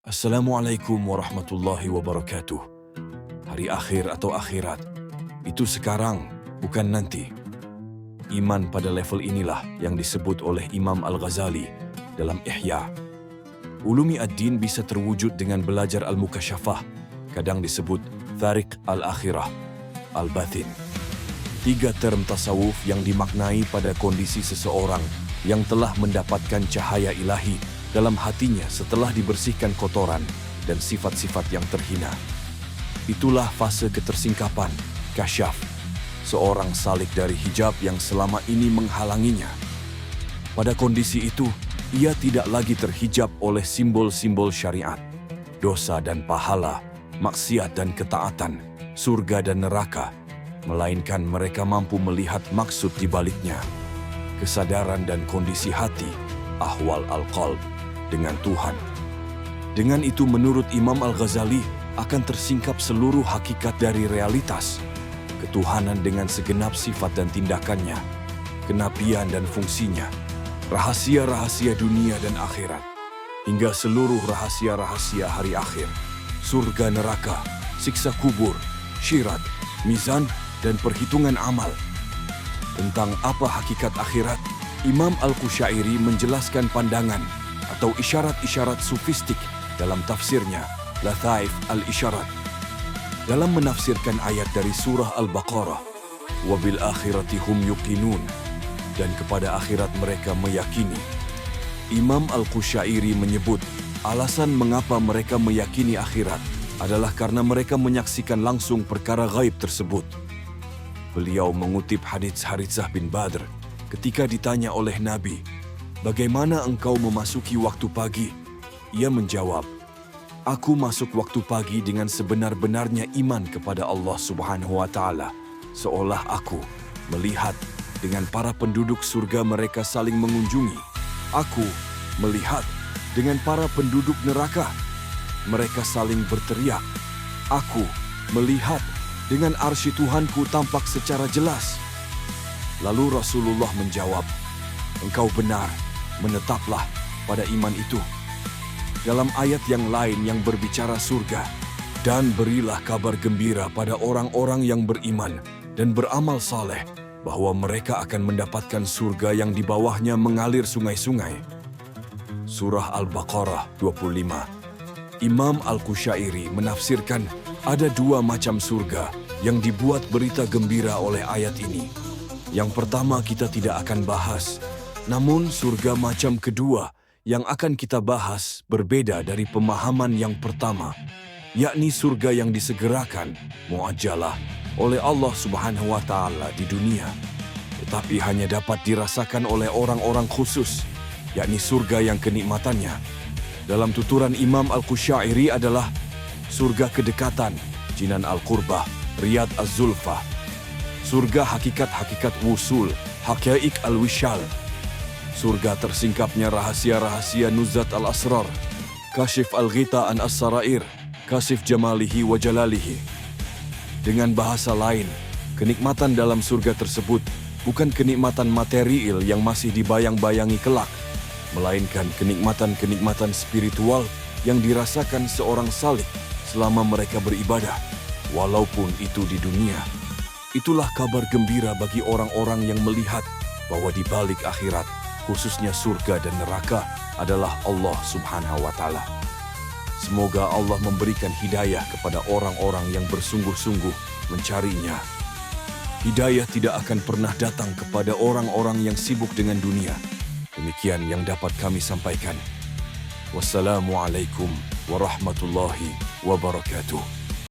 Assalamualaikum warahmatullahi wabarakatuh. Hari akhir atau akhirat, itu sekarang, bukan nanti. Iman pada level inilah yang disebut oleh Imam Al-Ghazali dalam Ihya. Ulumi ad-din bisa terwujud dengan belajar al-mukasyafah, kadang disebut Thariq al-akhirah, al-batin. 3 term tasawuf yang dimaknai pada kondisi seseorang yang telah mendapatkan cahaya ilahi dalam hatinya setelah dibersihkan kotoran dan sifat-sifat yang terhina. Itulah fase ketersingkapan, kasyaf, seorang salik dari hijab yang selama ini menghalanginya. Pada kondisi itu, ia tidak lagi terhijab oleh simbol-simbol syariat, dosa dan pahala, maksiat dan ketaatan, surga dan neraka, melainkan mereka mampu melihat maksud di baliknya, kesadaran dan kondisi hati, ahwal al-qalb, dengan Tuhan. Dengan itu menurut Imam Al-Ghazali akan tersingkap seluruh hakikat dari realitas, ketuhanan dengan segenap sifat dan tindakannya, kenabian dan fungsinya, rahasia-rahasia dunia dan akhirat, hingga seluruh rahasia-rahasia hari akhir, surga neraka, siksa kubur, syirat, mizan, dan perhitungan amal. Tentang apa hakikat akhirat, Imam Al-Qushairi menjelaskan pandangan atau isyarat-isyarat sufistik dalam tafsirnya Lathaif al-Isyarat. Dalam menafsirkan ayat dari surah Al-Baqarah, "Wabil akhirati hum yuqinun," dan kepada akhirat mereka meyakini. Imam Al-Qushairi menyebut alasan mengapa mereka meyakini akhirat adalah karena mereka menyaksikan langsung perkara gaib tersebut. Beliau mengutip hadits Haritsah bin Badr ketika ditanya oleh Nabi, "Bagaimana engkau memasuki waktu pagi?" Ia menjawab, "Aku masuk waktu pagi dengan sebenar-benarnya iman kepada Allah Subhanahu wa Ta'ala, seolah aku melihat dengan para penduduk surga mereka saling mengunjungi. Aku melihat dengan para penduduk neraka, mereka saling berteriak. Aku melihat dengan arsy Tuhanku tampak secara jelas." Lalu Rasulullah menjawab, "Engkau benar, menetaplah pada iman itu." Dalam ayat yang lain yang berbicara surga, "Dan berilah kabar gembira pada orang-orang yang beriman dan beramal saleh, bahwa mereka akan mendapatkan surga yang di bawahnya mengalir sungai-sungai." Surah Al-Baqarah 25. Imam Al-Qushairi menafsirkan ada 2 macam surga yang dibuat berita gembira oleh ayat ini. Yang pertama kita tidak akan bahas, namun surga macam kedua yang akan kita bahas berbeda dari pemahaman yang pertama, yakni surga yang disegerakan, muajjalah, oleh Allah Subhanahu wa Ta'ala di dunia, tetapi hanya dapat dirasakan oleh orang-orang khusus, yakni surga yang kenikmatannya dalam tuturan Imam Al-Qushairi adalah surga kedekatan, Jinan Al-Qurbah, Riyad Az-Zulfah, surga hakikat-hakikat wusul, Haqaiq Al-Wishal, surga tersingkapnya rahasia-rahasia Nuzat Al-Asrar, Kashif Al-Ghita an As-Sarair, Kasif Jamalihi wa Jalalihi. Dengan bahasa lain, kenikmatan dalam surga tersebut bukan kenikmatan material yang masih dibayang-bayangi kelak, melainkan kenikmatan-kenikmatan spiritual yang dirasakan seorang salik selama mereka beribadah, walaupun itu di dunia. Itulah kabar gembira bagi orang-orang yang melihat bahwa di balik akhirat, khususnya surga dan neraka, adalah Allah Subhanahu wa Ta'ala. Semoga Allah memberikan hidayah kepada orang-orang yang bersungguh-sungguh mencarinya. Hidayah tidak akan pernah datang kepada orang-orang yang sibuk dengan dunia. Demikian yang dapat kami sampaikan. Wassalamualaikum warahmatullahi wabarakatuh.